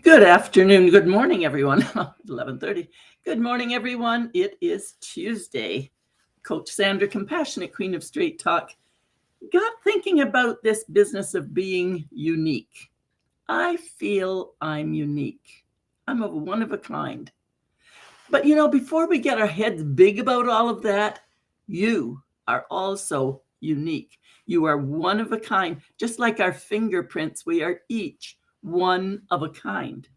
Good afternoon, good morning, everyone. 11:30. Good morning, everyone. It is Tuesday. Coach Sandra, compassionate queen of straight talk, got thinking about this business of being unique. I feel I'm unique. I'm one of a kind. But before we get our heads big about all of that, you are also unique. You are one of a kind. Just like our fingerprints, we are each one of a kind.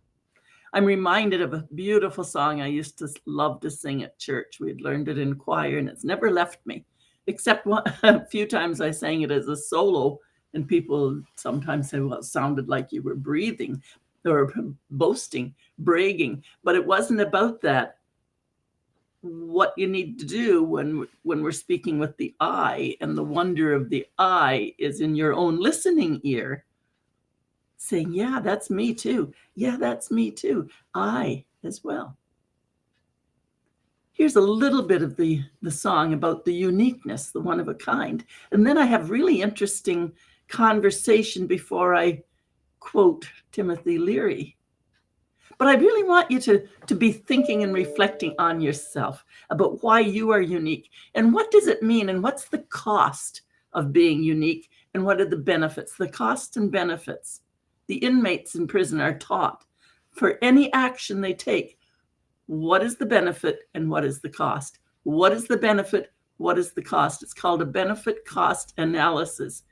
I'm reminded of a beautiful song I used to love to sing at church. We had learned it in choir, and it's never left me, except a few times I sang it as a solo, and people sometimes say, well, it sounded like you were breathing or boasting, bragging, but it wasn't about that. What you need to do when we're speaking with the I, and the wonder of the I is in your own listening ear, saying, yeah, that's me too. Yeah, that's me too. I as well. Here's a little bit of the song about the uniqueness, the one of a kind. And then I have really interesting conversation before I quote Timothy Leary. But I really want you to be thinking and reflecting on yourself about why you are unique and what does it mean and what's the cost of being unique and what are the benefits, the costs and benefits. The inmates in prison are taught for any action they take, what is the benefit and what is the cost? What is the benefit? What is the cost? It's called a benefit cost analysis.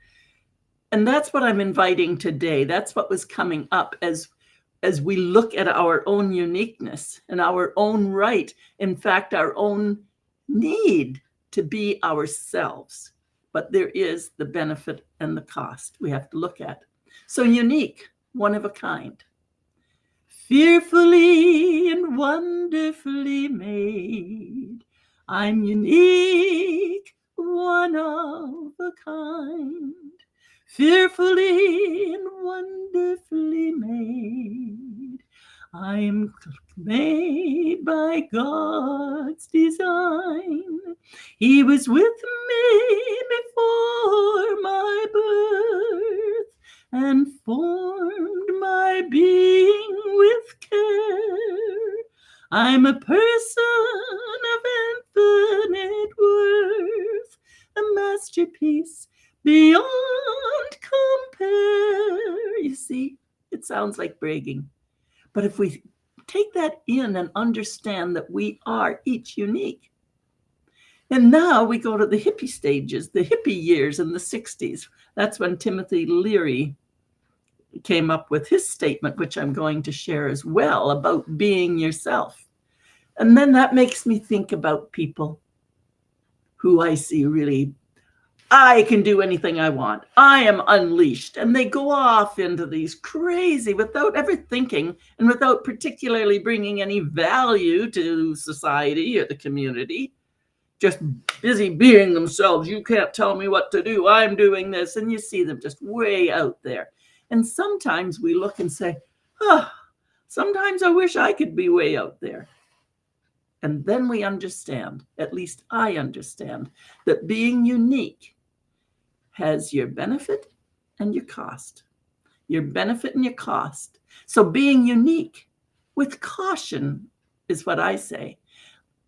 And that's what I'm inviting today. That's what was coming up as we look at our own uniqueness and our own right, in fact, our own need to be ourselves. But there is the benefit and the cost we have to look at. So unique, one of a kind. Fearfully and wonderfully made. I'm unique, one of a kind. Fearfully and wonderfully made. I'm made by God's design. He was with me before my birth and formed my being with care. I'm a person of infinite worth, a masterpiece beyond compare. You see, it sounds like bragging. But if we take that in and understand that we are each unique. And now we go to the hippie stages, the hippie years in the 60s. That's when Timothy Leary came up with his statement, which I'm going to share as well, about being yourself. And then that makes me think about people who I see really, I can do anything I want. I am unleashed. And they go off into these crazy, without ever thinking and without particularly bringing any value to society or the community, just busy being themselves. You can't tell me what to do. I'm doing this. And you see them just way out there. And sometimes we look and say, oh, sometimes I wish I could be way out there. And then we understand, at least I understand, that being unique has your benefit and your cost. Your benefit and your cost. So being unique with caution is what I say.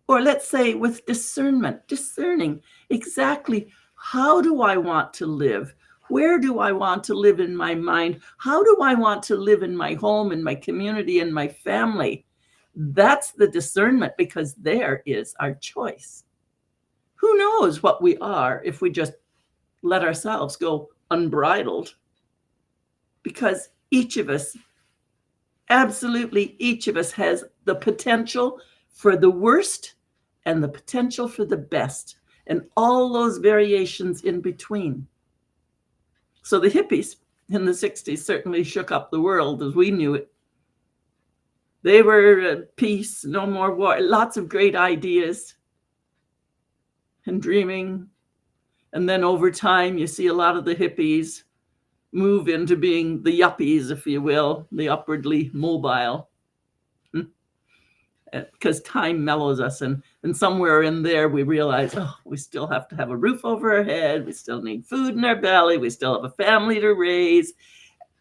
Or let's say with discernment, discerning exactly how do I want to live? Where do I want to live in my mind? How do I want to live in my home, in my community, in my family? That's the discernment, because there is our choice. Who knows what we are if we just let ourselves go unbridled? Because each of us, absolutely each of us, has the potential for the worst and the potential for the best, and all those variations in between. So the hippies in the 60s certainly shook up the world as we knew it. They were at peace, no more war, lots of great ideas and dreaming. And then over time, you see a lot of the hippies move into being the yuppies, if you will, the upwardly mobile. Because time mellows us, and somewhere in there we realize, oh, we still have to have a roof over our head, we still need food in our belly, we still have a family to raise.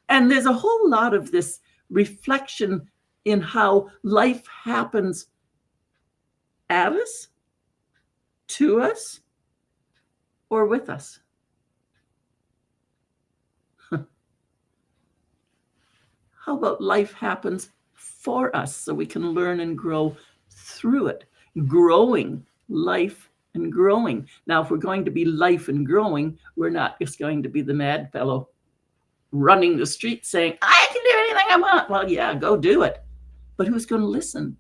And there's a whole lot of this reflection in how life happens at us, to us, or with us. How about life happens for us so we can learn and grow through it? Growing, life and growing. Now, if we're going to be life and growing, we're not just going to be the mad fellow running the street saying, I can do anything I want. Well, yeah, go do it. But who's going to listen?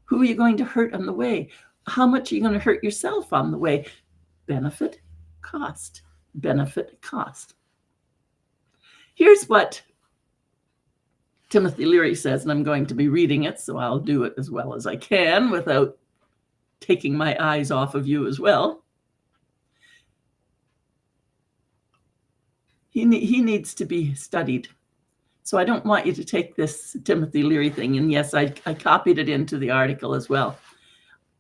Who are you going to hurt on the way? How much are you going to hurt yourself on the way? Benefit, cost. Benefit, cost. Here's what Timothy Leary says, and I'm going to be reading it, so I'll do it as well as I can without taking my eyes off of you as well. He needs to be studied. So I don't want you to take this Timothy Leary thing, and yes, I copied it into the article as well.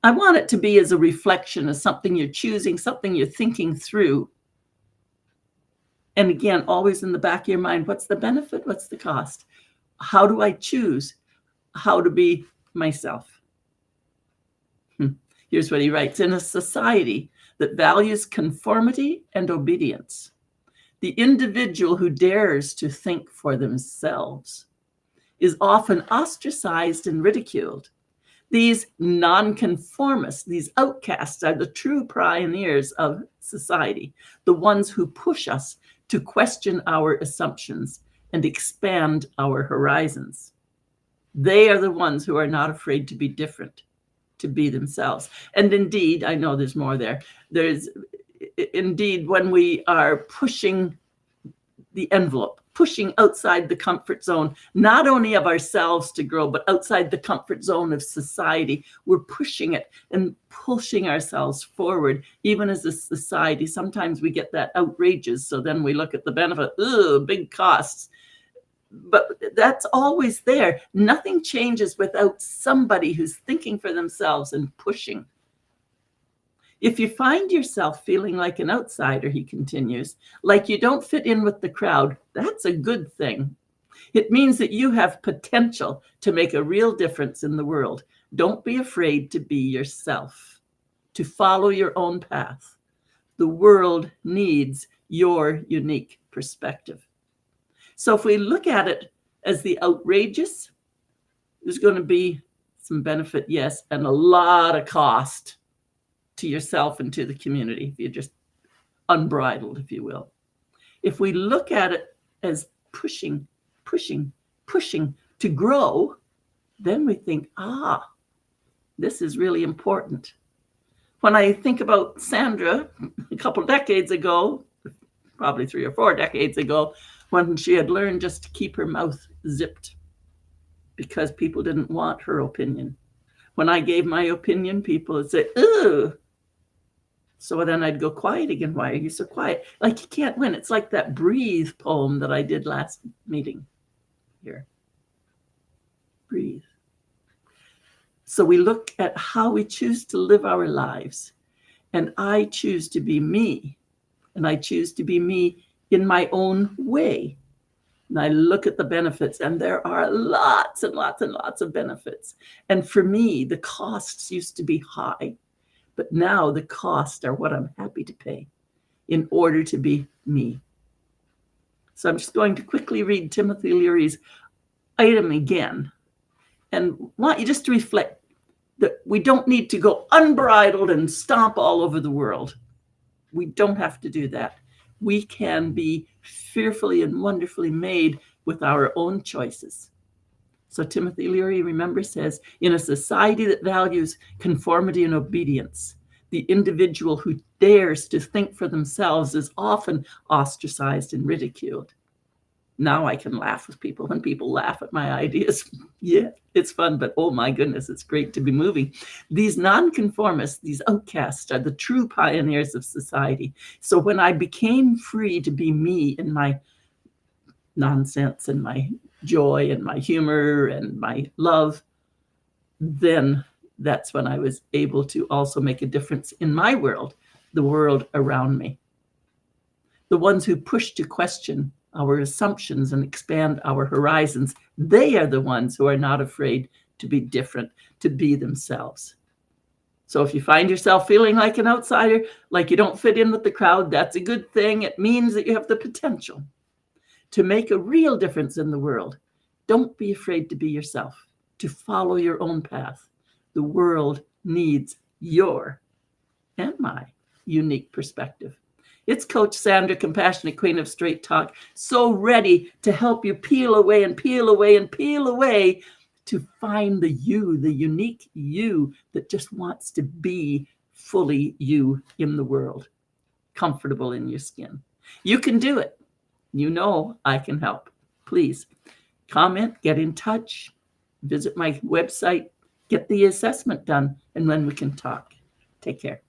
I want it to be as a reflection, as something you're choosing, something you're thinking through. And again, always in the back of your mind, what's the benefit? What's the cost? How do I choose how to be myself? Here's what he writes. In a society that values conformity and obedience, the individual who dares to think for themselves is often ostracized and ridiculed. These nonconformists, these outcasts, are the true pioneers of society, the ones who push us to question our assumptions and expand our horizons. They are the ones who are not afraid to be different, to be themselves. And indeed, I know there's more there. There's indeed when we are pushing the envelope, pushing outside the comfort zone, not only of ourselves to grow, but outside the comfort zone of society. We're pushing it and pushing ourselves forward, even as a society. Sometimes we get that outrageous, so then we look at the benefit, big costs. But that's always there. Nothing changes without somebody who's thinking for themselves and pushing. If you find yourself feeling like an outsider, he continues, like you don't fit in with the crowd, that's a good thing. It means that you have potential to make a real difference in the world. Don't be afraid to be yourself, to follow your own path. The world needs your unique perspective. So if we look at it as the outrageous, there's going to be some benefit, yes, and a lot of cost to yourself and to the community if you're just unbridled, if you will. If we look at it as pushing to grow, then we think, this is really important. When I think about Sandra a couple decades ago, probably 3 or 4 decades ago, when she had learned just to keep her mouth zipped because people didn't want her opinion. When I gave my opinion, people would say, ugh. So then I'd go quiet again. Why are you so quiet? Like you can't win. It's like that breathe poem that I did last meeting here. Breathe. So we look at how we choose to live our lives. And I choose to be me. And I choose to be me in my own way. And I look at the benefits, and there are lots and lots and lots of benefits. And for me, the costs used to be high. But now the costs are what I'm happy to pay in order to be me. So I'm just going to quickly read Timothy Leary's item again and want you just to reflect that we don't need to go unbridled and stomp all over the world. We don't have to do that. We can be fearfully and wonderfully made with our own choices. So Timothy Leary, remember, says, in a society that values conformity and obedience, the individual who dares to think for themselves is often ostracized and ridiculed. Now I can laugh with people when people laugh at my ideas. Yeah, it's fun, but oh my goodness, it's great to be moving. These nonconformists, these outcasts, are the true pioneers of society. So when I became free to be me in my nonsense and my joy and my humor and my love, then that's when I was able to also make a difference in my world, the world around me. The ones who push to question our assumptions and expand our horizons. They are the ones who are not afraid to be different, to be themselves. So if you find yourself feeling like an outsider, like you don't fit in with the crowd, that's a good thing. It means that you have the potential to make a real difference in the world. Don't be afraid to be yourself, to follow your own path. The world needs your and my unique perspective. It's Coach Sandra, Compassionate Queen of Straight Talk, so ready to help you peel away and peel away and peel away to find the you, the unique you that just wants to be fully you in the world, comfortable in your skin. You can do it. You know I can help. Please comment, get in touch, visit my website, get the assessment done, and then we can talk. Take care.